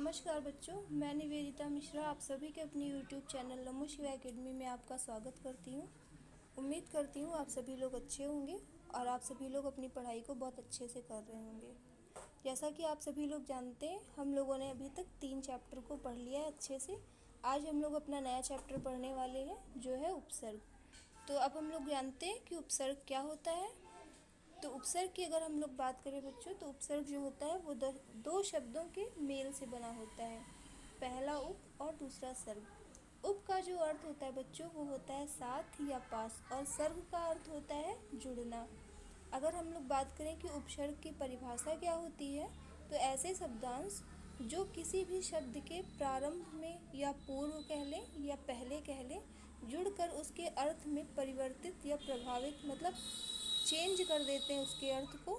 नमस्कार बच्चों, मैं निवेदिता मिश्रा आप सभी के अपने YouTube चैनल नमो शिवाय एकेडमी में आपका स्वागत करती हूँ। उम्मीद करती हूँ आप सभी लोग अच्छे होंगे और आप सभी लोग अपनी पढ़ाई को बहुत अच्छे से कर रहे होंगे। जैसा कि आप सभी लोग जानते हैं, हम लोगों ने अभी तक 3 चैप्टर को पढ़ लिया है अच्छे से। आज हम लोग अपना नया चैप्टर पढ़ने वाले हैं जो है उपसर्ग। तो अब हम लोग जानते हैं कि उपसर्ग क्या होता है। तो उपसर्ग की अगर हम लोग बात करें बच्चों, तो उपसर्ग जो होता है वो दो शब्दों के मेल से बना होता है। पहला उप और दूसरा सर्ग। उप का जो अर्थ होता है बच्चों वो होता है साथ या पास, और सर्ग का अर्थ होता है जुड़ना। अगर हम लोग बात करें कि उपसर्ग की परिभाषा क्या होती है, तो ऐसे शब्दांश जो किसी भी शब्द के प्रारंभ में या पूर्व कह लें या पहले कह लें, जुड़कर उसके अर्थ में परिवर्तित या प्रभावित मतलब चेंज कर देते हैं उसके अर्थ को,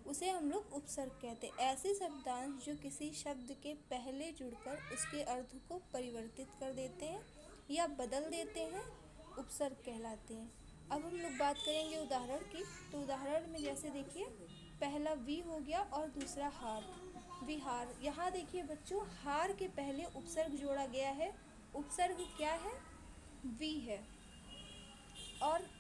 उसे हम लोग उपसर्ग कहते हैं। ऐसे शब्दांश जो किसी शब्द के पहले जुड़कर उसके अर्थ को परिवर्तित कर देते हैं या बदल देते हैं, उपसर्ग कहलाते हैं। अब हम लोग बात करेंगे उदाहरण की। तो उदाहरण में जैसे देखिए, पहला वी हो गया और दूसरा हार, विहार। यहाँ देखिए बच्चों, हार के पहले उपसर्ग जोड़ा गया है। उपसर्ग क्या है? वी है। और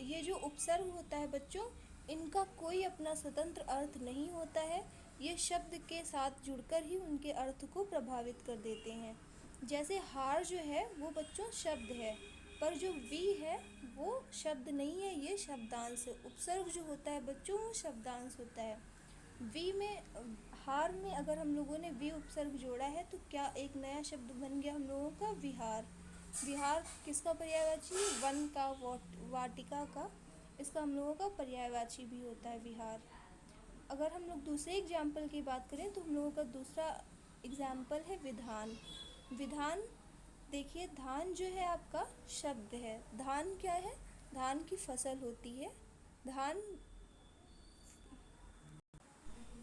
ये जो उपसर्ग होता है बच्चों, इनका कोई अपना स्वतंत्र अर्थ नहीं होता है। ये शब्द के साथ जुड़कर ही उनके अर्थ को प्रभावित कर देते हैं। जैसे हार जो है वो बच्चों शब्द है, पर जो वी है वो शब्द नहीं है, ये शब्दांश है। उपसर्ग जो होता है बच्चों वो शब्दांश होता है। वी में, हार में अगर हम लोगों ने वी उपसर्ग जोड़ा है तो क्या एक नया शब्द बन गया हम लोगों का? विहार। विहार किसका पर्यायवाची? वन का, वाटिका का, इसका हम लोगों का पर्यायवाची भी होता है विहार। अगर हम लोग दूसरे एग्जाम्पल की बात करें तो हम लोगों का दूसरा एग्जाम्पल है विधान। विधान देखिए, धान जो है आपका शब्द है। धान क्या है? धान की फसल होती है।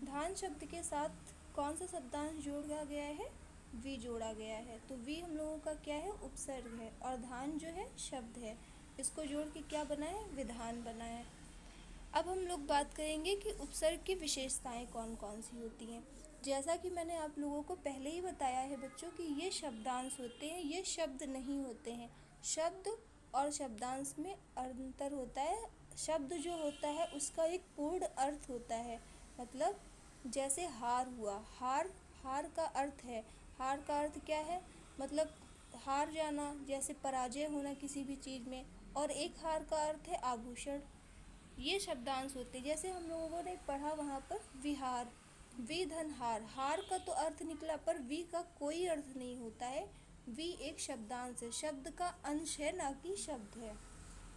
धान शब्द के साथ कौन सा शब्दांश जोड़ा गया है? वी जोड़ा गया है। तो वी हम लोगों का क्या है? उपसर्ग है। और धान जो है शब्द है। इसको जोड़ के क्या बना है? विधान बना है। अब हम लोग बात करेंगे कि उपसर्ग की विशेषताएं कौन कौन सी होती हैं। जैसा कि मैंने आप लोगों को पहले ही बताया है बच्चों कि ये शब्दांश होते हैं, ये शब्द नहीं होते हैं। शब्द और शब्दांश में अंतर होता है। शब्द जो होता है उसका एक पूर्ण अर्थ होता है। मतलब जैसे हार हुआ, हार का अर्थ है। हार का अर्थ क्या है? मतलब हार जाना, जैसे पराजय होना किसी भी चीज़ में। और एक हार का अर्थ है आभूषण। ये शब्दांश होते हैं। जैसे हम लोगों ने पढ़ा वहाँ पर विहार, वी धन हार। हार का तो अर्थ निकला, पर वी का कोई अर्थ नहीं होता है। वी एक शब्दांश है, शब्द का अंश है, ना कि शब्द है।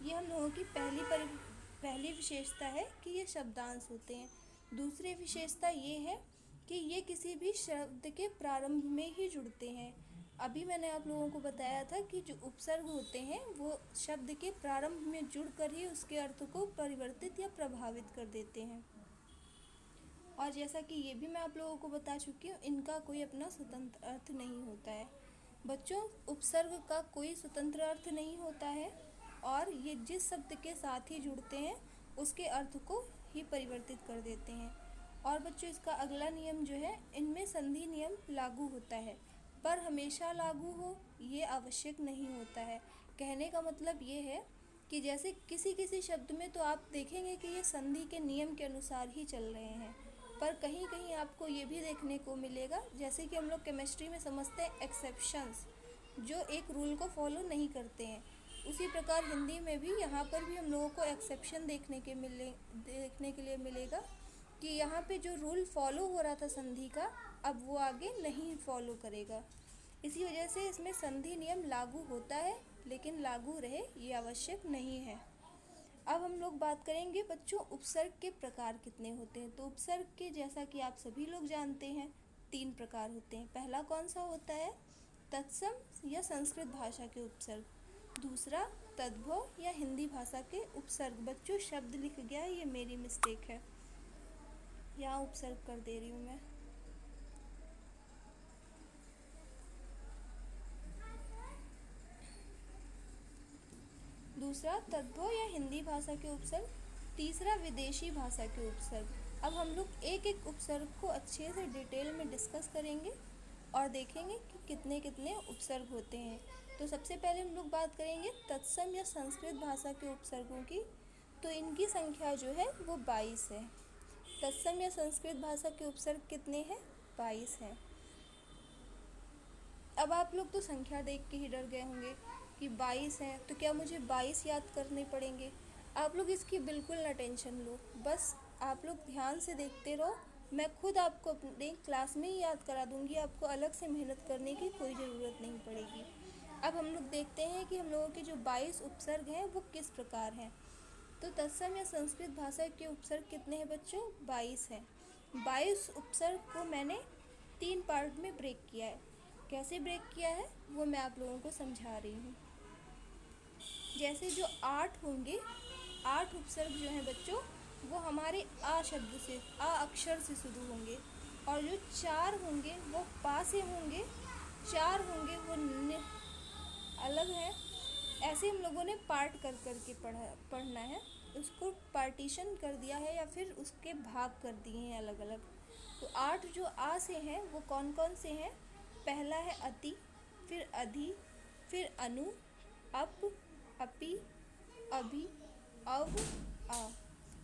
ये हम लोगों की पहली विशेषता है कि ये शब्दांश होते हैं। दूसरी विशेषता ये है कि ये किसी भी शब्द के प्रारंभ में ही जुड़ते हैं। अभी मैंने आप लोगों को बताया था कि जो उपसर्ग होते हैं वो शब्द के प्रारंभ में जुड़कर ही उसके अर्थ को परिवर्तित या प्रभावित कर देते हैं। और जैसा कि ये भी मैं आप लोगों को बता चुकी हूँ, इनका कोई अपना स्वतंत्र अर्थ नहीं होता है। बच्चों, उपसर्ग का कोई स्वतंत्र अर्थ नहीं होता है, और ये जिस शब्द के साथ ही जुड़ते हैं उसके अर्थ को ही परिवर्तित कर देते हैं। और बच्चों, इसका अगला नियम जो है, इनमें संधि नियम लागू होता है, पर हमेशा लागू हो ये आवश्यक नहीं होता है। कहने का मतलब ये है कि जैसे किसी किसी शब्द में तो आप देखेंगे कि ये संधि के नियम के अनुसार ही चल रहे हैं, पर कहीं कहीं आपको ये भी देखने को मिलेगा, जैसे कि हम लोग केमिस्ट्री में समझते हैं एक्सेप्शंस, जो एक रूल को फॉलो नहीं करते हैं। उसी प्रकार हिंदी में भी यहाँ पर भी हम लोगों को एक्सेप्शन देखने के लिए मिलेगा कि यहाँ पे जो रूल फॉलो हो रहा था संधि का, अब वो आगे नहीं फॉलो करेगा। इसी वजह से इसमें संधि नियम लागू होता है, लेकिन लागू रहे ये आवश्यक नहीं है। अब हम लोग बात करेंगे बच्चों, उपसर्ग के प्रकार कितने होते हैं। तो उपसर्ग के, जैसा कि आप सभी लोग जानते हैं, 3 प्रकार होते हैं। पहला कौन सा होता है? तत्सम या संस्कृत भाषा के उपसर्ग। दूसरा तद्भव या हिंदी भाषा के उपसर्ग। बच्चों, शब्द लिख गया है, ये मेरी मिस्टेक है, यहाँ उपसर्ग कर दे रही हूँ मैं। दूसरा तद्भव या हिंदी भाषा के उपसर्ग। तीसरा विदेशी भाषा के उपसर्ग। अब हम लोग एक एक उपसर्ग को अच्छे से डिटेल में डिस्कस करेंगे। और देखेंगे कि कितने कितने उपसर्ग होते हैं। तो सबसे पहले हम लोग बात करेंगे तत्सम या संस्कृत भाषा के उपसर्गों की। तो इनकी संख्या जो है वो 22 है। तत्सम या संस्कृत भाषा के उपसर्ग कितने हैं? 22 हैं। अब आप लोग तो संख्या देख के ही डर गए होंगे कि 22 हैं, तो क्या मुझे 22 याद करने पड़ेंगे? आप लोग इसकी बिल्कुल ना टेंशन लो, बस आप लोग ध्यान से देखते रहो। मैं खुद आपको अपने क्लास में ही याद करा दूंगी, आपको अलग से मेहनत करने की कोई ज़रूरत नहीं पड़ेगी। अब हम लोग देखते हैं कि हम लोगों के जो 22 उपसर्ग हैं वो किस प्रकार हैं। तो तत्सम या संस्कृत भाषा के उपसर्ग कितने हैं बच्चों? 22 हैं। 22 उपसर्ग को मैंने 3 पार्ट में ब्रेक किया है। कैसे ब्रेक किया है वो मैं आप लोगों को समझा रही हूँ। जैसे जो 8 होंगे, 8 उपसर्ग जो हैं बच्चों वो हमारे आ शब्द से, आ अक्षर से शुरू होंगे। और जो 4 होंगे वो पा से होंगे, 4 होंगे वो अलग है। ऐसे हम लोगों ने पार्ट कर कर के पढ़ना है, उसको पार्टीशन कर दिया है या फिर उसके भाग कर दिए हैं अलग अलग। तो 8 जो आ से हैं वो कौन कौन से हैं? पहला है अति, फिर अधि, फिर अनु, अप, अपि, अभि, अव, आ।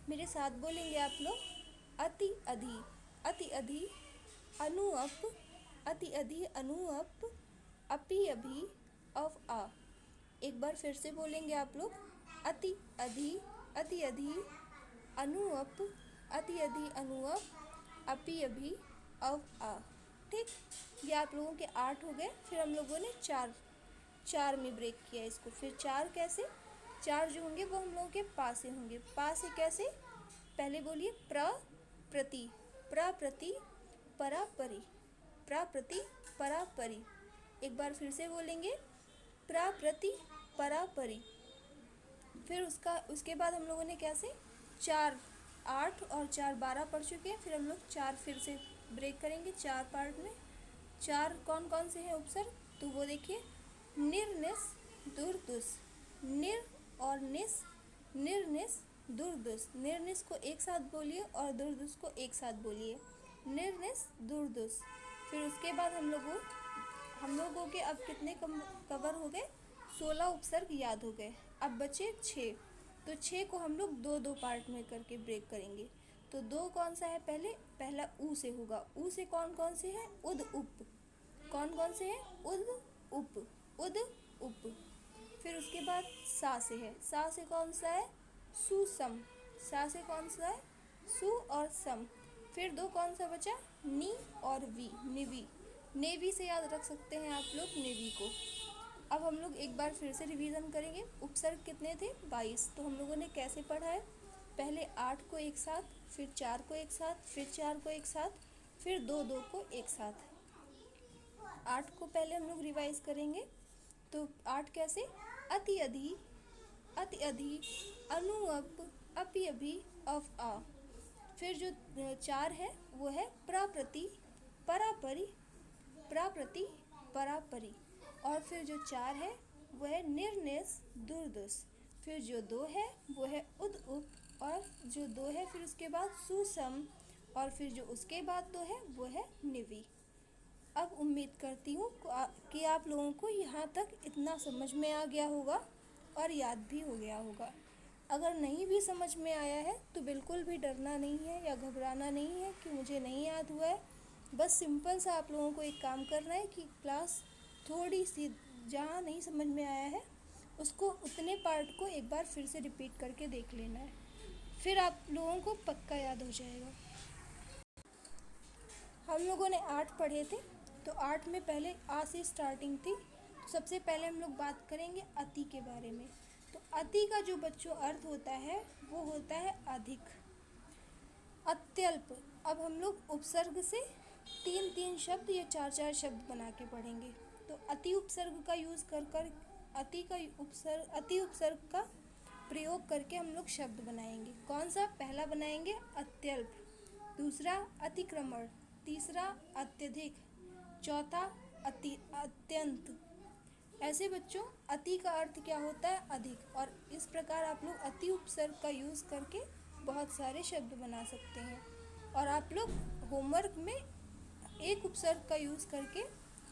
मेरे साथ बोलेंगे आप लोग। अति अधि, अति अधि, अनु अप, अति अधि अनु अप, अपि अभि, अव आ। एक बार फिर से बोलेंगे आप लोग। अति अधि, अति अधि, अनु अप, अति अधि अनु अप, अपि अभि, अव आ। ठीक, ये आप लोगों के 8 हो गए। फिर हम लोगों ने चार में ब्रेक किया इसको। फिर 4 कैसे? 4 जो होंगे वो हम लोगों के पा से होंगे। पा से कैसे? पहले बोलिए प्र प्रति, प्र प्रति, परा परि, प्र प्रति, परा परि। एक बार फिर से बोलेंगे, प्र प्रति, परा परि। फिर उसके बाद हम लोगों ने कैसे 4, 8 और 4 12 पढ़ चुके हैं। फिर हम लोग 4 फिर से ब्रेक करेंगे 4 पार्ट में। 4 कौन कौन से हैं उपसर्ग? तो वो देखिए, निर्निस, दुर्दुस, निर और निस, निर्निस, दुर्दुस। निर्निस को एक साथ बोलिए और दुर्दुस को एक साथ बोलिए, निर्निस, दुर्दुस। फिर उसके बाद हम लोगों के अब कितने कवर हो गए? 16 उपसर्ग याद हो गए। अब बचे 6। तो 6 को हम लोग 2-2 पार्ट में करके ब्रेक करेंगे। तो 2 कौन सा है? पहला ऊ से होगा। ऊ से कौन कौन से हैं? उद उप। कौन कौन से हैं? उद उप, उद उप। फिर उसके बाद सा से है। सा से कौन सा है? सुसम। सा से कौन सा है? सु और सम। फिर 2 कौन सा बचा? नी और वी, निवी। नेवी से याद रख सकते हैं आप लोग नेवी को। अब हम लोग एक बार फिर से रिवीजन करेंगे। उपसर्ग कितने थे? 22। तो हम लोगों ने कैसे पढ़ा है? पहले 8 को एक साथ, फिर 4 को एक साथ, फिर 4 को एक साथ, फिर 2-2 को एक साथ। 8 को पहले हम लोग रिवाइज करेंगे। तो 8 कैसे? अति अधि, अति अधि, अनु अप, अपि अभि, अव आ। फिर जो 4 है वो है प्राप्रति, परापरि, प्राप्रति, परापरि। और फिर जो 4 है वो है निर्निस, दुर्दुस। फिर जो 2 है वो है उद उप, और जो 2 है फिर उसके बाद सुसम, और फिर जो उसके बाद 2 है वो है निवी। अब उम्मीद करती हूँ कि आप लोगों को यहाँ तक इतना समझ में आ गया होगा और याद भी हो गया होगा। अगर नहीं भी समझ में आया है तो बिल्कुल भी डरना नहीं है या घबराना नहीं है कि मुझे नहीं याद हुआ है। बस सिंपल सा आप लोगों को एक काम करना है कि क्लास थोड़ी सी जहाँ नहीं समझ में आया है उसको, उतने पार्ट को एक बार फिर से रिपीट करके देख लेना है, फिर आप लोगों को पक्का याद हो जाएगा। हम लोगों ने 8 पढ़े थे, तो 8 में पहले आ से स्टार्टिंग थी। तो सबसे पहले हम लोग बात करेंगे अति के बारे में। तो अति का जो बच्चों अर्थ होता है वो होता है अधिक, अत्यल्प। अब हम लोग उपसर्ग से 3-3 शब्द या 4-4 शब्द बना के पढ़ेंगे। तो अति उपसर्ग का यूज़ कर अति उपसर्ग का प्रयोग करके हम लोग शब्द बनाएंगे। कौन सा? पहला बनाएंगे अत्यल्प, दूसरा अतिक्रमण, तीसरा अत्यधिक, चौथा अत्यंत। ऐसे बच्चों अति का अर्थ क्या होता है? अधिक। और इस प्रकार आप लोग अति उपसर्ग का यूज़ करके बहुत सारे शब्द बना सकते हैं। और आप लोग होमवर्क में एक उपसर्ग का यूज़ करके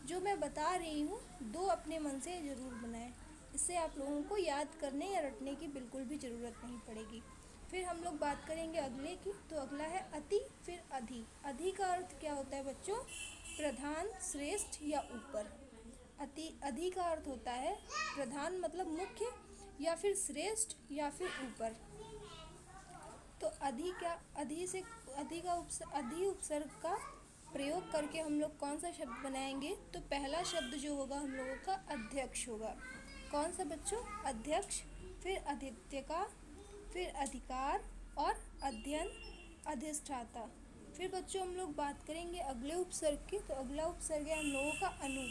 जो मैं बता रही हूँ दो अपने मन से ज़रूर बनाएं। इससे आप लोगों को याद करने या रटने की बिल्कुल भी ज़रूरत नहीं पड़ेगी। फिर हम लोग बात करेंगे अगले की। तो अगला है अति, फिर अधि। अधि का अर्थ क्या होता है बच्चों? प्रधान, श्रेष्ठ या ऊपर। अधि का अर्थ होता है प्रधान मतलब मुख्य, या फिर श्रेष्ठ, या फिर ऊपर। तो अधि उपसर्ग का प्रयोग करके हम लोग कौन सा शब्द बनाएंगे? तो पहला शब्द जो होगा हम लोगों का अध्यक्ष होगा। कौन सा बच्चों? अध्यक्ष। फिर आदित्य का, फिर अधिकार और अध्ययन, अधिष्ठाता। फिर बच्चों हम लोग बात करेंगे अगले उपसर्ग की। तो अगला उपसर्ग है हम लोगों का अनु।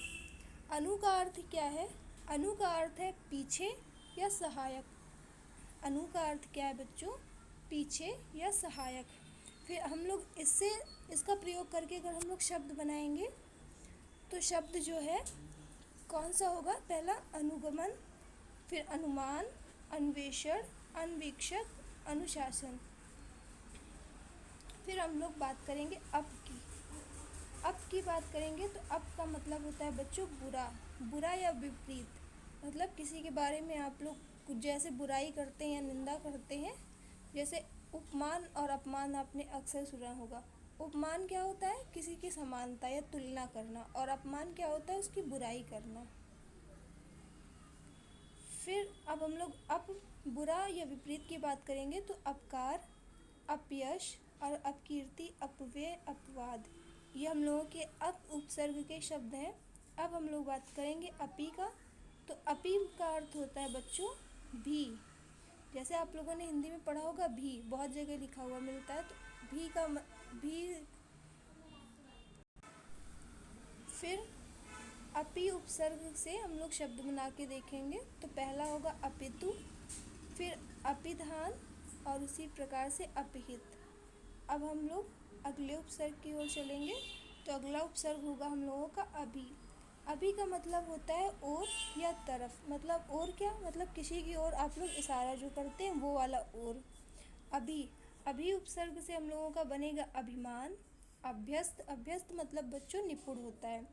अनु का अर्थ क्या है? अनु का अर्थ है पीछे या सहायक। अनु का अर्थ क्या है बच्चों? पीछे या सहायक। फिर हम लोग इसका प्रयोग करके अगर हम लोग शब्द बनाएंगे तो शब्द जो है कौन सा होगा? पहला अनुगमन, फिर अनुमान, अन्वेषण, अन्वीक्षक, अनुशासन। फिर हम लोग बात करेंगे अप की। अप की बात करेंगे तो अप का मतलब होता है बच्चों बुरा, बुरा या विपरीत। मतलब किसी के बारे में आप लोग कुछ जैसे बुराई करते हैं या निंदा करते हैं। जैसे उपमान और अपमान आपने अक्सर सुना होगा। उपमान क्या होता है? किसी की समानता या तुलना करना, और अपमान क्या होता है? उसकी बुराई करना। फिर अब हम लोग अप बुरा या विपरीत की बात करेंगे तो अपकार, अपयश और अपकीर्ति, अपव्यय, अपवाद, ये हम लोगों के अप उपसर्ग के शब्द हैं। अब हम लोग बात करेंगे अपी का। तो अपी का अर्थ होता है बच्चों भी। जैसे आप लोगों ने हिंदी में पढ़ा होगा भी, बहुत जगह लिखा हुआ मिलता है। तो भी का भी। फिर अपी उपसर्ग से हम लोग शब्द बना के देखेंगे। तो पहला होगा अपितु, फिर अपिधान और उसी प्रकार से अपहित। अब हम लोग अगले उपसर्ग की ओर चलेंगे। तो अगला उपसर्ग होगा हम लोगों का अभी। अभी का मतलब होता है ओर या तरफ। मतलब ओर क्या? मतलब किसी की ओर आप लोग इशारा जो करते हैं वो वाला ओर। अभी अभी उपसर्ग से हम लोगों का बनेगा अभिमान, अभ्यस्त। अभ्यस्त मतलब बच्चों निपुण होता है।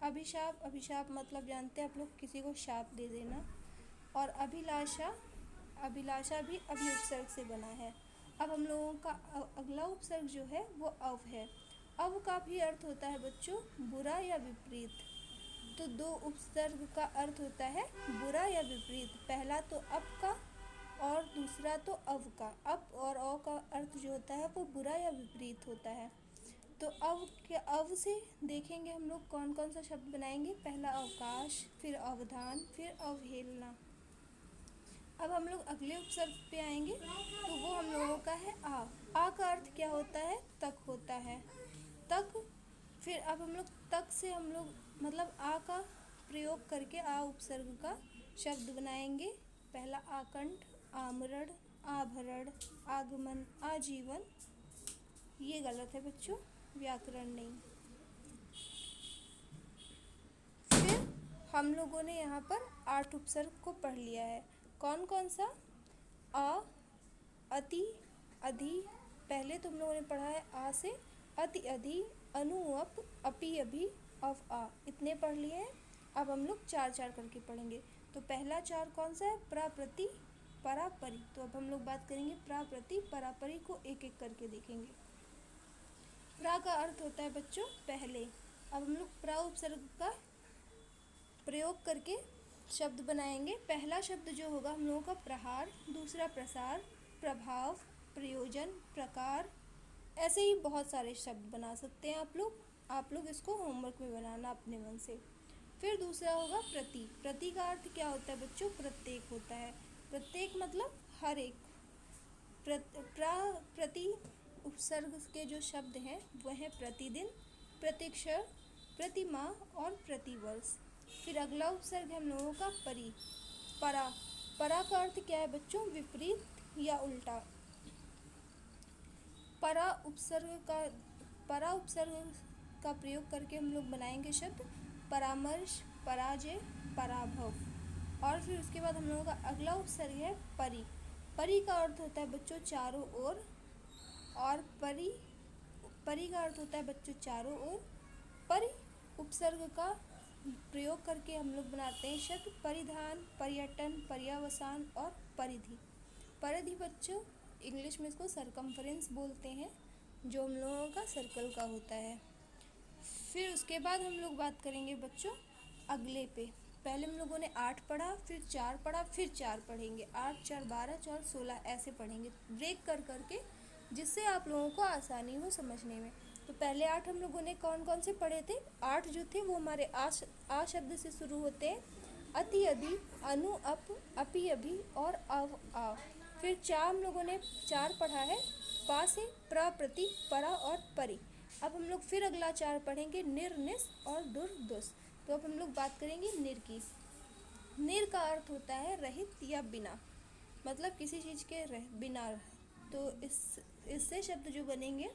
अभिशाप, अभिशाप मतलब जानते हैं आप लोग, किसी को शाप दे देना। और अभिलाषा, अभिलाषा भी अभी उपसर्ग से बना है। अब हम लोगों का अगला उपसर्ग जो है वो अव है। अव का भी अर्थ होता है बच्चों बुरा या विपरीत। तो दो उपसर्ग का अर्थ होता है बुरा या विपरीत। पहला तो अप का और दूसरा तो अव का। अप और अव का अर्थ जो होता है वो बुरा या विपरीत होता है। तो अव से देखेंगे हम लोग कौन कौन सा शब्द बनाएंगे। पहला अवकाश, फिर अवधान, फिर अवहेलना। अब हम लोग अगले उपसर्ग पे आएंगे। तो वो हम लोगों का है आ। आ का अर्थ क्या होता है? तक होता है, तक। फिर अब हम लोग तक से हम लोग मतलब आ का प्रयोग करके आ उपसर्ग का शब्द बनाएंगे। पहला आकंठ, आमरण, आभरण, आगमन, आजीवन। ये गलत है बच्चों, व्याकरण नहीं। फिर हम लोगों ने यहाँ पर 8 उपसर्ग को पढ़ लिया है। कौन कौन सा? आ, अति, अधि। पहले तुम लोगों ने पढ़ा है आ से अति, अधि, अनु, अप, अपि, अभि, अव, आ। इतने पढ़ लिए हैं। अब हम लोग 4-4 करके पढ़ेंगे। तो पहला 4 कौन सा है? प्राप्रति, परापरि। तो अब हम लोग बात करेंगे प्राप्रति, परापरि को एक एक करके देखेंगे। प्रा का अर्थ होता है बच्चों पहले। अब हम लोग प्रा उपसर्ग का प्रयोग करके शब्द बनाएंगे। पहला शब्द जो होगा हम लोगों का प्रहार, दूसरा प्रसार, प्रभाव, प्रयोजन, प्रकार। ऐसे ही बहुत सारे शब्द बना सकते हैं आप लोग इसको होमवर्क में बनाना अपने मन से। फिर दूसरा होगा प्रति। प्रति का अर्थ क्या होता है बच्चों? प्रत्येक होता है। प्रत्येक मतलब हर एक। प्रति उपसर्ग के जो शब्द हैं वह है प्रतिदिन, प्रतिक्षण, प्रति माह और प्रतिवर्ष। फिर अगला उपसर्ग है हम लोगों का परि, परा। परा का अर्थ क्या है बच्चों? विपरीत या उल्टा। परा उपसर्ग का प्रयोग करके हम लोग बनाएंगे शब्द परामर्श, पराजय, पराभव। और फिर उसके बाद हम लोगों का अगला उपसर्ग है परि। परि का अर्थ होता है बच्चों चारों ओर। और परि का अर्थ होता है बच्चों चारों ओर। परि उपसर्ग का प्रयोग करके हम लोग बनाते हैं शब्द परिधान, पर्यटन, पर्यावसान और परिधि। परिधि बच्चों इंग्लिश में इसको सरकमफ्रेंस बोलते हैं, जो हम लोगों का सर्कल का होता है। फिर उसके बाद हम लोग बात करेंगे बच्चों अगले पे। पहले हम लोगों ने 8 पढ़ा, फिर 4 पढ़ा, फिर 4 पढ़ेंगे। 8 4 12 4 16 ऐसे पढ़ेंगे ब्रेक कर करके, जिससे आप लोगों को आसानी हो समझने में। तो पहले 8 हम लोगों ने कौन कौन से पढ़े थे? 8 जो थे वो हमारे आ शब्द से शुरू होते हैं। अति, अधि, अनु, अप, अपि, अभि और अव, आ। फिर 4 हम लोगों ने 4 पढ़ा है पा से प्र, प्रति, परा और परि। अब हम लोग फिर अगला 4 पढ़ेंगे निर, निस और दुर, दुस। तो अब हम लोग बात करेंगे निर की। निर का अर्थ होता है रहित या बिना, मतलब किसी चीज़ के बिना। तो इससे शब्द जो बनेंगे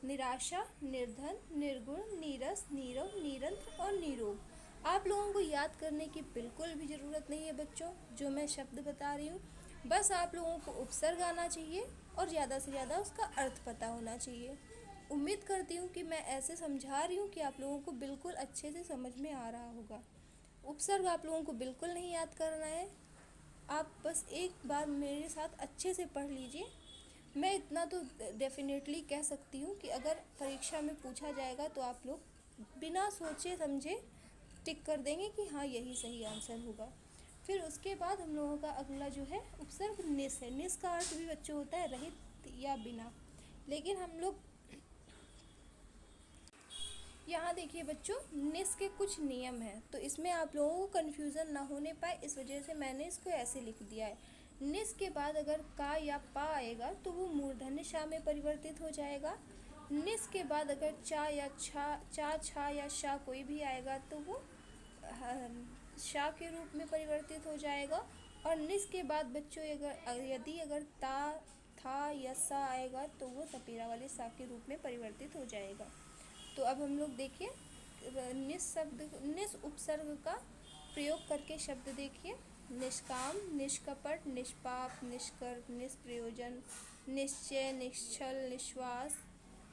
निराशा, निर्धन, निर्गुण, नीरस, नीरव, निरंतर और निरोग। आप लोगों को याद करने की बिल्कुल भी ज़रूरत नहीं है बच्चों, जो मैं शब्द बता रही हूँ। बस आप लोगों को उपसर्ग आना चाहिए और ज़्यादा से ज़्यादा उसका अर्थ पता होना चाहिए। उम्मीद करती हूँ कि मैं ऐसे समझा रही हूँ कि आप लोगों को बिल्कुल अच्छे से समझ में आ रहा होगा। उपसर्ग आप लोगों को बिल्कुल नहीं याद करना है, आप बस एक बार मेरे साथ अच्छे से पढ़ लीजिए। मैं इतना तो डेफिनेटली कह सकती हूँ कि अगर परीक्षा में पूछा जाएगा तो आप लोग बिना सोचे समझे टिक कर देंगे कि हाँ यही सही आंसर होगा। फिर उसके बाद हम लोगों का अगला जो है उपसर्ग निस है। निस का अर्थ भी बच्चों होता है रहित या बिना, लेकिन हम लोग यहाँ देखिए बच्चों निस के कुछ नियम हैं, तो इसमें आप लोगों को कन्फ्यूज़न ना होने पाए इस वजह से मैंने इसको ऐसे लिख दिया है। निस के बाद अगर का या पा आएगा तो वो मूर्धन्य शा में परिवर्तित हो जाएगा। निस के बाद अगर चा या छा या शा कोई भी आएगा तो वो शा के रूप में परिवर्तित हो जाएगा। और निस के बाद बच्चों यदि अगर ता, था या सा आएगा तो वो सपेरा वाले सा के रूप में परिवर्तित हो जाएगा। तो अब हम लोग देखिए निस उपसर्ग का प्रयोग करके शब्द देखिए। निष्काम, निष्कपट, निष्पाप, निष्कर्म, निष्प्रयोजन, निश्चय, निश्चल, निश्वास,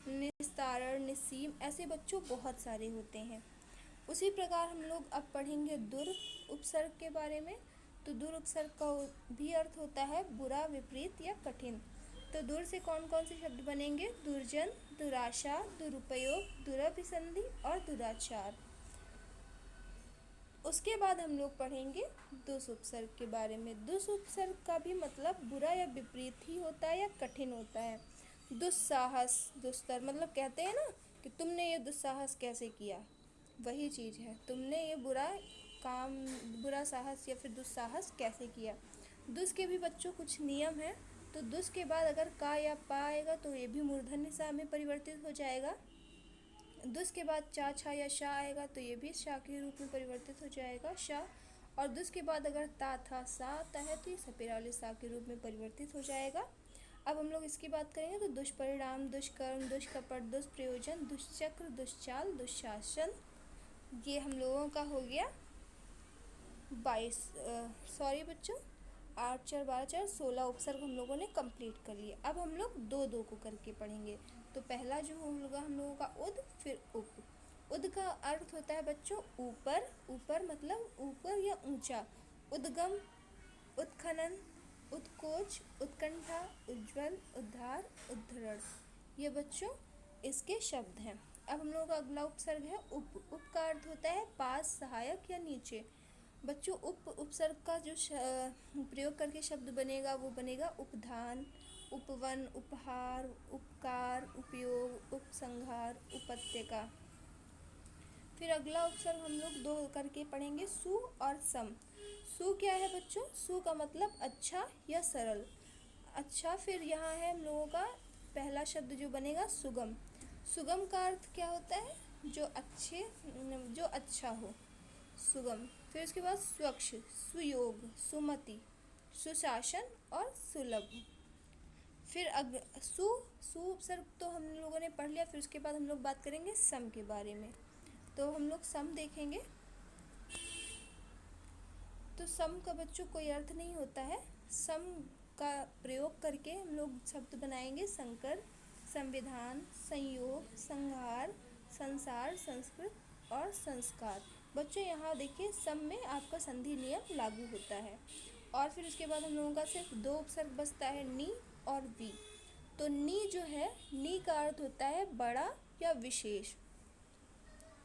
निस्तारण, निस्सीम, ऐसे बच्चों बहुत सारे होते हैं। उसी प्रकार हम लोग अब पढ़ेंगे दुर उपसर्ग के बारे में। तो दुर उपसर्ग का भी अर्थ होता है बुरा, विपरीत या कठिन। तो दूर से कौन कौन से शब्द बनेंगे? दुर्जन, दुराशा, दुरुपयोग, दुराभिसंधि और दुराचार। उसके बाद हम लोग पढ़ेंगे दुस उपसर्ग के बारे में। दुस उपसर्ग का भी मतलब बुरा या विपरीत ही होता है या कठिन होता है। दुस्साहस, दुस्तर, मतलब कहते हैं ना कि तुमने ये दुस्साहस कैसे किया, वही चीज़ है। तुमने ये बुरा साहस या फिर दुस्साहस कैसे किया। दुस के भी बच्चों कुछ नियम हैं। तो दुस के बाद अगर का या पा आएगा तो ये भी मूर्धन्य सा में परिवर्तित हो जाएगा। दुस के बाद चा, छा या शा आएगा तो ये भी शा के रूप में परिवर्तित हो जाएगा, शा। और दुस के बाद अगर ता, था, सा आता है तो ये सपेरा वाले सा के रूप में परिवर्तित हो जाएगा। अब हम लोग इसकी बात करेंगे तो दुष्परिणाम, दुष्कर्म, दुष्कपट, दुष्प्रयोजन, दुष्चक्र, दुष्चाल, दुशासन, ये हम लोगों का हो गया 22 सॉरी बच्चों 8 4 12 4 16 उपसर्ग हम लोगों ने कंप्लीट कर लिए। अब हम लोग दो दो को करके पढ़ेंगे। तो पहला जो होगा हम लोगों का उद, फिर उप। उद का अर्थ होता है बच्चों ऊपर, ऊपर मतलब ऊपर या ऊंचा। उद्गम, उत्खनन, उत्कोच, उत्कंठा, उज्ज्वल, उद्धार, उद्धरण, ये बच्चों इसके शब्द हैं। अब हम लोगों का अगला उपसर्ग है उप। उप का अर्थ होता है पास, सहायक या नीचे। बच्चों उपसर्ग का जो प्रयोग करके शब्द बनेगा वो बनेगा उपधान, उपवन, उपहार, उपकार, उपयोग, उपसंहार, उपत्यका। फिर अगला उपसर्ग हम लोग दो करके पढ़ेंगे सु और सम। सु क्या है बच्चों? सु का मतलब अच्छा या सरल। अच्छा, फिर यहाँ है हम लोगों का पहला शब्द जो बनेगा सुगम। सुगम का अर्थ क्या होता है? जो अच्छा हो, सुगम। फिर उसके बाद स्वच्छ, सुयोग, सुमति, सुशासन और सुलभ। फिर सु उपसर्ग तो हम लोगों ने पढ़ लिया। फिर उसके बाद हम लोग बात करेंगे सम के बारे में। तो हम लोग सम देखेंगे। तो सम का बच्चों कोई अर्थ नहीं होता है। सम का प्रयोग करके हम लोग शब्द बनाएंगे संकर, संविधान, संयोग, संहार, संसार, संस्कृत और संस्कार। बच्चों यहाँ देखिए सब में आपका संधि नियम लागू होता है। और फिर उसके बाद हम लोगों का सिर्फ दो उपसर्ग बचता है, नी और वी। तो नी जो है, नी का अर्थ होता है बड़ा या विशेष।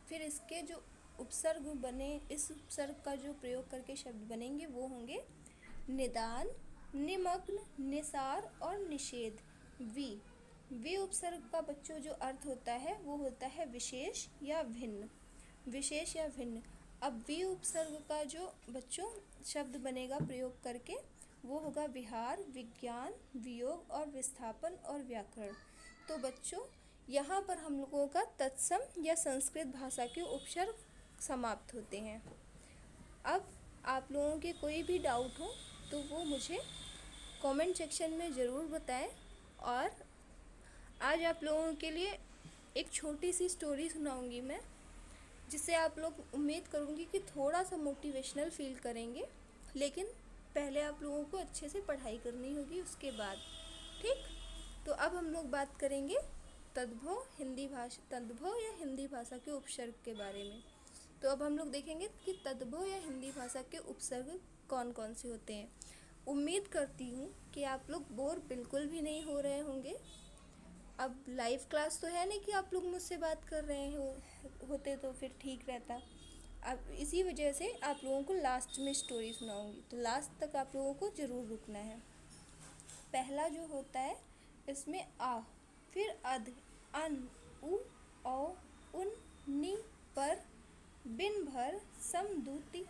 फिर इसके जो उपसर्ग बने, इस उपसर्ग का जो प्रयोग करके शब्द बनेंगे वो होंगे निदान, निमग्न, निसार और निषेध। वी उपसर्ग का बच्चों जो अर्थ होता है वो होता है विशेष या भिन्न, विशेष या भिन्न। अब वी उपसर्ग का जो बच्चों शब्द बनेगा प्रयोग करके वो होगा विहार, विज्ञान, वियोग और विस्थापन और व्याकरण। तो बच्चों यहाँ पर हम लोगों का तत्सम या संस्कृत भाषा के उपसर्ग समाप्त होते हैं। अब आप लोगों के कोई भी डाउट हो तो वो मुझे कमेंट सेक्शन में ज़रूर बताएं। और आज आप लोगों के लिए एक छोटी सी स्टोरी सुनाऊंगी मैं, जिससे आप लोग उम्मीद करूंगी कि थोड़ा सा मोटिवेशनल फील करेंगे। लेकिन पहले आप लोगों को अच्छे से पढ़ाई करनी होगी उसके बाद, ठीक। तो अब हम लोग बात करेंगे तद्भव या हिंदी भाषा के उपसर्ग के बारे में। तो अब हम लोग देखेंगे कि तद्भव या हिंदी भाषा के उपसर्ग कौन कौन से होते हैं। उम्मीद करती हूँ कि आप लोग बोर बिल्कुल भी नहीं हो रहे होंगे। अब लाइव क्लास तो है नहीं कि आप लोग मुझसे बात कर रहे होते तो फिर ठीक रहता। अब इसी वजह से आप लोगों को लास्ट में स्टोरी सुनाऊंगी, तो लास्ट तक आप लोगों को ज़रूर रुकना है। पहला जो होता है इसमें आ, फिर अध, अन, उ, औ, उन, नि, पर, बिन भर, सम, दूती,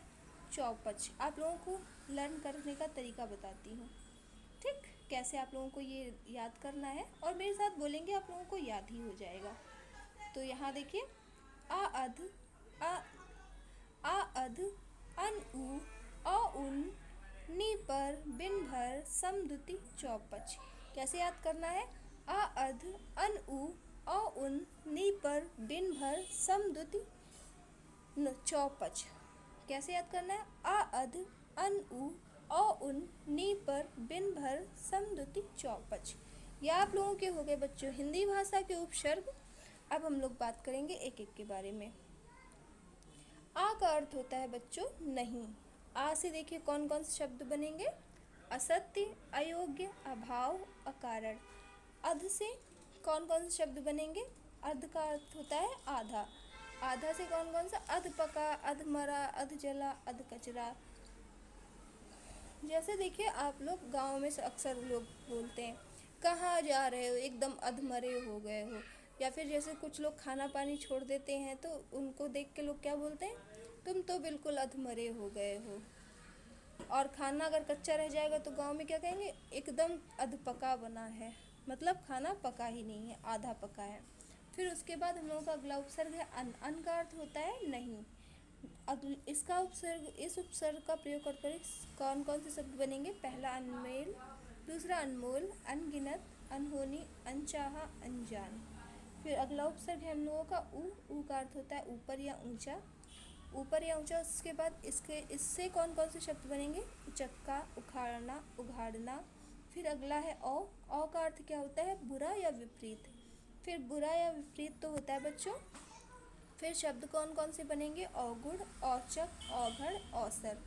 चौपच। आप लोगों को लर्न करने का तरीका बताती हूँ, ठीक। कैसे आप लोगों को ये याद करना है और मेरे साथ बोलेंगे, आप लोगों को याद ही हो जाएगा। तो यहाँ देखिए आ अध, आ अध, अन उ, औ उन, नी पर, बिन भर, सम, द्विती, चौपच। कैसे याद करना है? आ अध, अन उ, औ उन, नी पर, बिन भर, सम, द्विती, चौपच। कैसे याद करना है? आ अध, अन उ, औ उन, नी पर, बिन भर, सम, द्विती, चौपच। यह आप लोगों के हो गए बच्चों हिंदी भाषा के उपसर्ग। अब हम लोग बात करेंगे एक एक के बारे में। आ का अर्थ होता है बच्चों नहीं। आ से देखिए कौन कौन से शब्द बनेंगे? असत्य, अयोग्य, अभाव, अकारण। अध से कौन कौन से शब्द बनेंगे? अध का अर्थ होता है आधा। आधा से कौन कौन सा? अध पका, अध मरा, अध जला, अध कचरा। जैसे देखिए आप लोग गांव में अक्सर लोग बोलते हैं कहाँ जा रहे हो, एकदम अधमरे हो गए हो। या फिर जैसे कुछ लोग खाना पानी छोड़ देते हैं तो उनको देख के लोग क्या बोलते हैं? तुम तो बिल्कुल अधमरे हो गए हो। और खाना अगर कच्चा रह जाएगा तो गांव में क्या कहेंगे? एकदम अधपका बना है, मतलब खाना पका ही नहीं है, आधा पका है। फिर उसके बाद हम लोगों का अगला उपसर्ग है अन। अन का अर्थ होता है नहीं। इसका उपसर्ग, इस उपसर्ग का प्रयोग कर कौन कौन से शब्द बनेंगे? पहला अनमेल, दूसरा अनमोल, अनगिनत, अनहोनी, अनचाहा, अनजान। फिर अगला उपसर्ग है हम लोगों का ऊ। ऊ का अर्थ होता है ऊपर या ऊंचा, ऊपर या ऊंचा। उसके बाद इससे कौन कौन से शब्द बनेंगे? उचक्का, उखाड़ना, उघाड़ना। फिर अगला है औ। औ का अर्थ क्या होता है? बुरा या विपरीत। फिर बुरा या विपरीत तो होता है बच्चों। फिर शब्द कौन कौन से बनेंगे? औगुण, औचक, औघड़, औसर।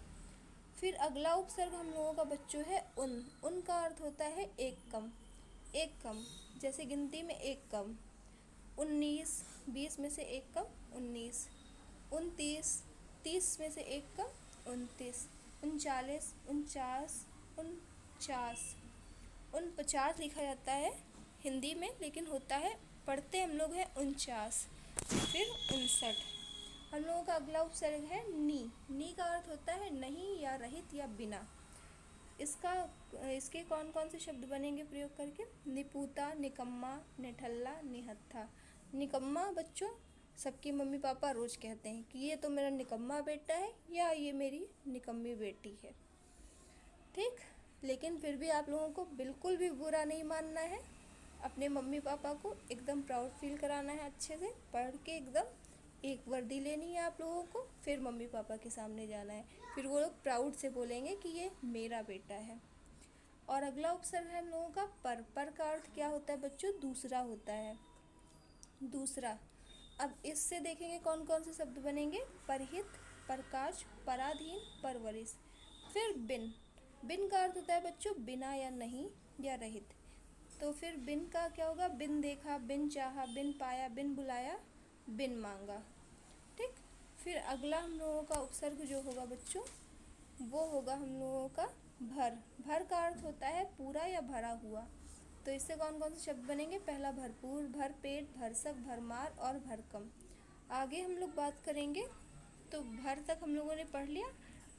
फिर अगला उपसर्ग हम लोगों का बच्चों है उन। उन का अर्थ होता है एक कम, एक कम। जैसे गिनती में एक कम, 19, 20 में से एक कम 19, 29, 30 में से एक कम 29, 39, 49, 49, 49 लिखा जाता है हिंदी में, लेकिन होता है, पढ़ते हम लोग हैं 49। फिर 59। हम लोगों का अगला उपसर्ग है नी। नी का अर्थ होता है नहीं या रहित या बिना। इसके कौन कौन से शब्द बनेंगे प्रयोग करके? निपुता, निकम्मा, निठल्ला, निहत्था। निकम्मा बच्चों सबकी मम्मी पापा रोज कहते हैं कि ये तो मेरा निकम्मा बेटा है या ये मेरी निकम्मी बेटी है, ठीक। लेकिन फिर भी आप लोगों को बिल्कुल भी बुरा नहीं मानना है। अपने मम्मी पापा को एकदम प्राउड फील कराना है, अच्छे से पढ़ के एकदम एक वर्दी लेनी है आप लोगों को। फिर मम्मी पापा के सामने जाना है, फिर वो लोग प्राउड से बोलेंगे कि ये मेरा बेटा है। और अगला उपसर्ग है हम लोगों का पर। पर का अर्थ क्या होता है बच्चों? दूसरा होता है, दूसरा। अब इससे देखेंगे कौन कौन से शब्द बनेंगे। परहित, प्रकाश, पराधीन, परवरिश। फिर बिन। बिन का अर्थ होता है बच्चों बिना या नहीं या रहित। तो फिर बिन का क्या होगा, बिन देखा, बिन चाहा, बिन पाया, बिन बुलाया, बिन मांगा। ठीक। फिर अगला हम लोगों का उपसर्ग जो होगा बच्चों वो होगा हम लोगों का भर। भर का अर्थ होता है पूरा या भरा हुआ। तो इससे कौन कौन से शब्द बनेंगे। पहला भरपूर, भर पेट, भरसक, भरमार और भरकम। आगे हम लोग बात करेंगे। तो भर तक हम लोगों ने पढ़ लिया।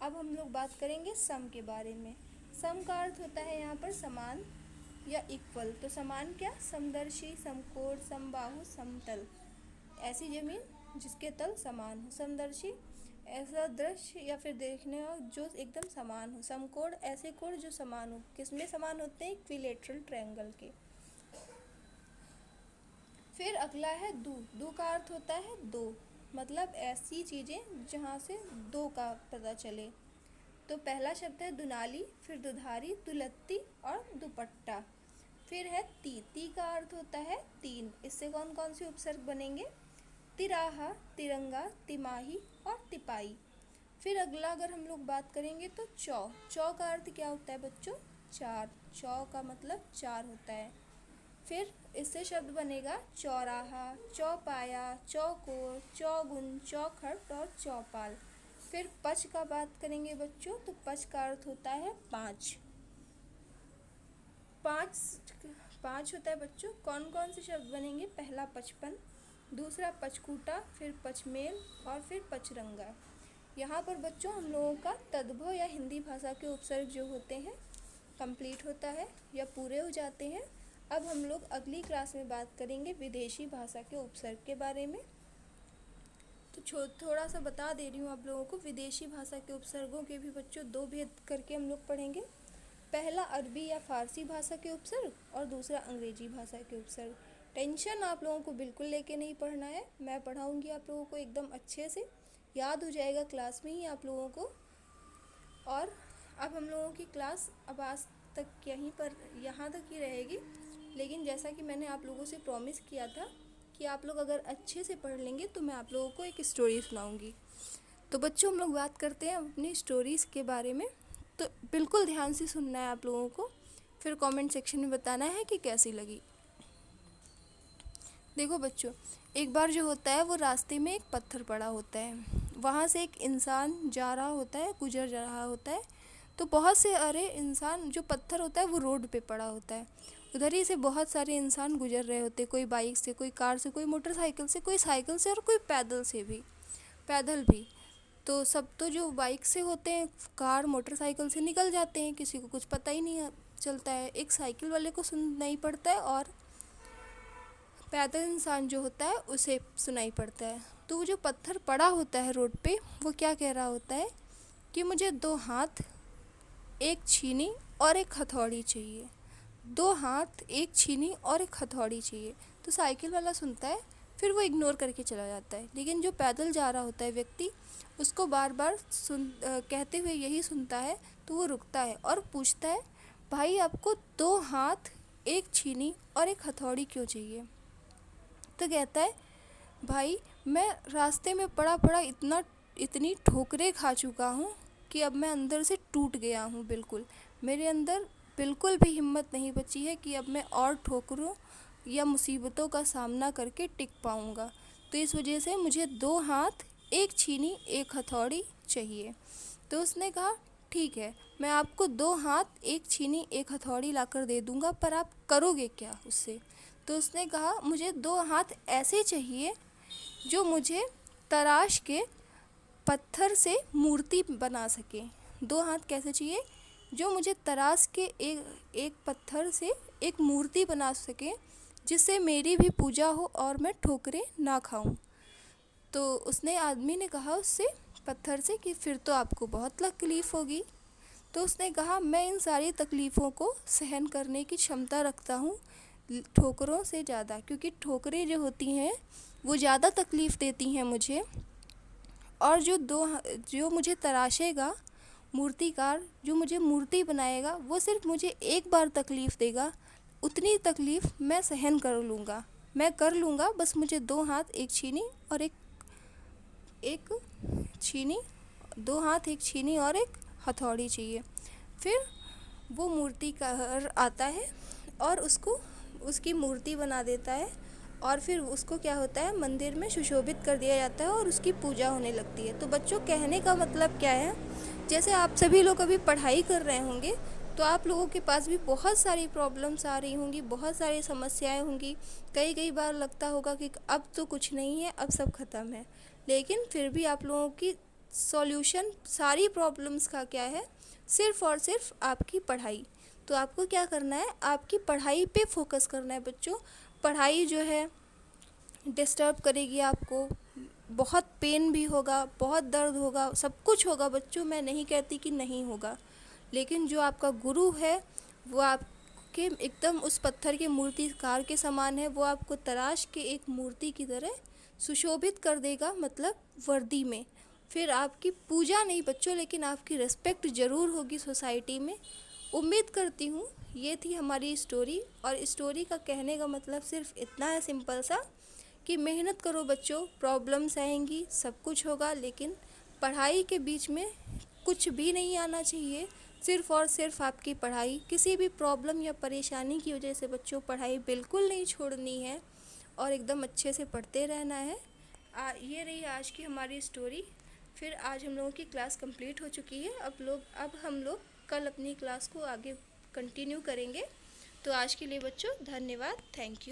अब हम लोग बात करेंगे सम के बारे में। सम का अर्थ होता है यहाँ पर समान या इक्वल। तो समान क्या, समदर्शी, समकोण, समबाहु, समतल। ऐसी जमीन जिसके तल समान हो। समदर्शी ऐसा दृश्य या फिर देखने हो जो एकदम समान हो। समकोण ऐसे कोण जो समान हो। किसमें समान होते हैं, इक्विलेटरल ट्रायंगल के। फिर अगला है दू। दू का अर्थ होता है दो, मतलब ऐसी चीज़ें जहाँ से दो का पता चले। तो पहला शब्द है दुनाली, फिर दुधारी, दुलत्ती और दुपट्टा। फिर है ती। ती का अर्थ होता है तीन। इससे कौन कौन से उपसर्ग बनेंगे, तिराहा, तिरंगा, तिमाही और तिपाई। फिर अगला अगर हम लोग बात करेंगे तो चौ। चौ का अर्थ क्या होता है बच्चों, चार। चौ का मतलब चार होता है। फिर इससे शब्द बनेगा चौराहा, चौपाया, चौकोर, चौगुन, चौखट और चौपाल। फिर पच का बात करेंगे बच्चों तो पच का अर्थ होता है पाँच। पाँच होता है बच्चों। कौन कौन से शब्द बनेंगे, पहला पचपन, दूसरा पचकूटा, फिर पचमेल और फिर पचरंगा। यहाँ पर बच्चों हम लोगों का तद्भव या हिंदी भाषा के उपसर्ग जो होते हैं कंप्लीट होता है या पूरे हो जाते हैं। अब हम लोग अगली क्लास में बात करेंगे विदेशी भाषा के उपसर्ग के बारे में। तो थोड़ा सा बता दे रही हूँ आप लोगों को। विदेशी भाषा के उपसर्गों के भी बच्चों दो भेद करके हम लोग पढ़ेंगे। पहला अरबी या फारसी भाषा के उपसर्ग और दूसरा अंग्रेजी भाषा के उपसर्ग। टेंशन आप लोगों को बिल्कुल लेके नहीं पढ़ना है, मैं पढ़ाऊँगी आप लोगों को एकदम अच्छे से, याद हो जाएगा क्लास में ही आप लोगों को। और अब हम लोगों की क्लास अब आज तक यहाँ तक ही रहेगी। लेकिन जैसा कि मैंने आप लोगों से प्रॉमिस किया था कि आप लोग अगर अच्छे से पढ़ लेंगे तो मैं आप लोगों को एक स्टोरी सुनाऊंगी। तो बच्चों हम लोग बात करते हैं अपनी स्टोरीज़ के बारे में। तो बिल्कुल ध्यान से सुनना है आप लोगों को, फिर कमेंट सेक्शन में बताना है कि कैसी लगी। देखो बच्चों, एक बार जो होता है वो रास्ते में एक पत्थर पड़ा होता है। वहाँ से एक इंसान जा रहा होता है, गुजर जा रहा होता है। तो बहुत से इंसान, जो पत्थर होता है वो रोड पे पड़ा होता है। उधर ही से बहुत सारे इंसान गुजर रहे होते, कोई बाइक से, कोई कार से, कोई मोटरसाइकिल से, कोई साइकिल से और कोई पैदल भी। तो सब तो जो बाइक से होते हैं, कार मोटरसाइकिल से निकल जाते हैं, किसी को कुछ पता ही नहीं चलता है। एक साइकिल वाले को सुनाई पड़ता है और पैदल इंसान जो होता है उसे सुनाई पड़ता है। तो वो जो पत्थर पड़ा होता है रोड पे, वो क्या कह रहा होता है कि मुझे 2 हाथ, 1 छीनी और 1 हथौड़ी चाहिए। 2 हाथ, 1 छीनी और 1 हथौड़ी चाहिए। तो साइकिल वाला सुनता है, फिर वो इग्नोर करके चला जाता है। लेकिन जो पैदल जा रहा होता है व्यक्ति, उसको बार बार कहते हुए यही सुनता है। तो वो रुकता है और पूछता है, भाई आपको 2 हाथ, 1 छीनी और 1 हथौड़ी क्यों चाहिए। तो कहता है, भाई मैं रास्ते में पड़ा इतनी ठोकरें खा चुका हूँ कि अब मैं अंदर से टूट गया हूँ। बिल्कुल मेरे अंदर बिल्कुल भी हिम्मत नहीं बची है कि अब मैं और ठोकरों या मुसीबतों का सामना करके टिक पाऊँगा। तो इस वजह से मुझे 2 हाथ, 1 छीनी, 1 हथौड़ी चाहिए। तो उसने कहा, ठीक है, मैं आपको 2 हाथ, 1 छीनी, 1 हथौड़ी लाकर दे दूँगा, पर आप करोगे क्या उससे। तो उसने कहा, मुझे 2 हाथ ऐसे चाहिए जो मुझे तराश के पत्थर से मूर्ति बना सके। 2 हाथ कैसे चाहिए, जो मुझे तराश के एक पत्थर से एक मूर्ति बना सके, जिससे मेरी भी पूजा हो और मैं ठोकरें ना खाऊं। तो उसने आदमी ने कहा उससे, पत्थर से, कि फिर तो आपको बहुत तकलीफ़ होगी। तो उसने कहा, मैं इन सारी तकलीफ़ों को सहन करने की क्षमता रखता हूँ ठोकरों से ज़्यादा, क्योंकि ठोकरें जो होती हैं वो ज़्यादा तकलीफ़ देती हैं मुझे। और जो मुझे तराशेगा, मूर्तिकार जो मुझे मूर्ति बनाएगा, वो सिर्फ मुझे एक बार तकलीफ़ देगा, उतनी तकलीफ़ मैं सहन कर लूँगा। मैं कर लूँगा, बस मुझे 2 हाथ एक छीनी और एक एक छीनी, 2 हाथ एक छीनी और एक हथौड़ी चाहिए। फिर वो मूर्तिकार आता है और उसको उसकी मूर्ति बना देता है और फिर उसको क्या होता है, मंदिर में सुशोभित कर दिया जाता है और उसकी पूजा होने लगती है। तो बच्चों, कहने का मतलब क्या है, जैसे आप सभी लोग अभी पढ़ाई कर रहे होंगे तो आप लोगों के पास भी बहुत सारी प्रॉब्लम्स आ रही होंगी, बहुत सारी समस्याएं होंगी। कई कई बार लगता होगा कि अब तो कुछ नहीं है, अब सब ख़त्म है, लेकिन फिर भी आप लोगों की सॉल्यूशन सारी प्रॉब्लम्स का क्या है, सिर्फ़ और सिर्फ आपकी पढ़ाई। तो आपको क्या करना है, आपकी पढ़ाई पे फोकस करना है बच्चों। पढ़ाई जो है डिस्टर्ब करेगी आपको, बहुत पेन भी होगा, बहुत दर्द होगा, सब कुछ होगा बच्चों, मैं नहीं कहती कि नहीं होगा। लेकिन जो आपका गुरु है वो आपके एकदम उस पत्थर के मूर्तिकार के समान है, वो आपको तराश के एक मूर्ति की तरह सुशोभित कर देगा, मतलब वर्दी में। फिर आपकी पूजा नहीं बच्चों, लेकिन आपकी रिस्पेक्ट ज़रूर होगी सोसाइटी में। उम्मीद करती हूँ ये थी हमारी स्टोरी, और स्टोरी का कहने का मतलब सिर्फ इतना है सिंपल सा, कि मेहनत करो बच्चों, प्रॉब्लम्स आएंगी, सब कुछ होगा, लेकिन पढ़ाई के बीच में कुछ भी नहीं आना चाहिए। सिर्फ़ और सिर्फ आपकी पढ़ाई, किसी भी प्रॉब्लम या परेशानी की वजह से बच्चों पढ़ाई बिल्कुल नहीं छोड़नी है और एकदम अच्छे से पढ़ते रहना है। ये रही आज की हमारी स्टोरी। फिर आज हम लोगों की क्लास कंप्लीट हो चुकी है। अब हम लोग कल अपनी क्लास को आगे कंटिन्यू करेंगे। तो आज के लिए बच्चों धन्यवाद, थैंक यू।